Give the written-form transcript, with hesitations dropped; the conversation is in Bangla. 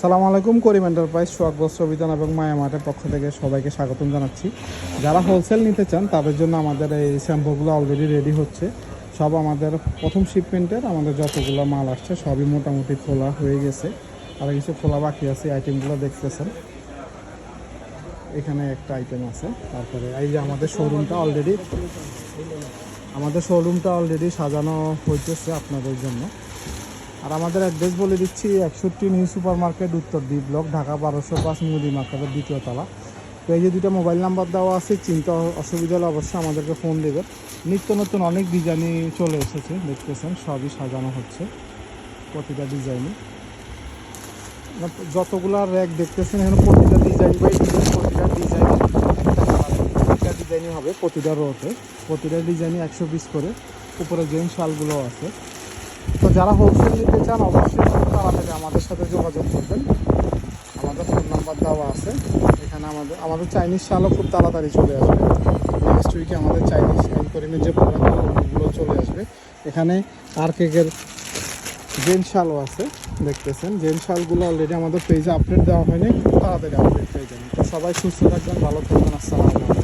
সালামু আলাইকুম। করিম এন্টারপ্রাইজ সোহাগ বস্ত্র বিতান এবং মায়া মার্টের পক্ষ থেকে সবাইকে স্বাগতম জানাচ্ছি। যারা হোলসেল নিতে চান তাদের জন্য আমাদের এই স্যাম্পলগুলো অলরেডি রেডি হচ্ছে। সব আমাদের প্রথম শিপমেন্টের আমাদের যতগুলো মাল আসছে সবই মোটামুটি খোলা হয়ে গেছে, আর কিছু খোলা বাকি আছে। আইটেমগুলো দেখতেছেন, এখানে একটা আইটেম আছে। তারপরে এই যে আমাদের শোরুমটা অলরেডি সাজানো হইতেছে আপনাদের জন্য। আর আমাদের অ্যাড্রেস বলে দিচ্ছি, 61 নিউ সুপার মার্কেট, উত্তর ডি ব্লক, ঢাকা 1205, মুদি মার্কেটের দ্বিতীয় তলা। তো এই যে দুটো মোবাইল নাম্বার দেওয়া আছে, চিন্তা অসুবিধা হলে অবশ্যই আমাদেরকে ফোন দেবেন। নিত্য নতুন অনেক ডিজাইনই চলে এসেছে, দেখতেছেন সবই সাজানো হচ্ছে প্রতিটা ডিজাইনই। যতগুলো র্যাক দেখতেছেন এখানে প্রতিটা ডিজাইন বাই ডিজাইন, প্রতিটা ডিজাইনই হবে প্রতিটা রোতে, প্রতিটা ডিজাইনই 100 পিস করে। উপরে জেন শালগুলো আছে। তো যারা হোলসেল নিতে চান অবশ্যই খুব তাড়াতাড়ি আমাদের সাথে যোগাযোগ করবেন। আমাদের ফোন নাম্বার দেওয়া আছে এখানে। আমাদের চাইনিজ শালও খুব তাড়াতাড়ি চলে আসবে। নেক্সট উইকে আমাদের চাইনিজ করিমের যে প্রোডাক্টগুলো চলে আসবে। এখানে আর্কেকের জেন শালও আছে, দেখতেছেন। জেন শালগুলো অলরেডি আমাদের পেজে আপডেট দেওয়া হয়নি, খুব তাড়াতাড়ি আপডেট পেয়ে যাবেন। তো সবাই সুস্থ থাকবেন, ভালো থাকবেন। আসসালামু আলাইকুম।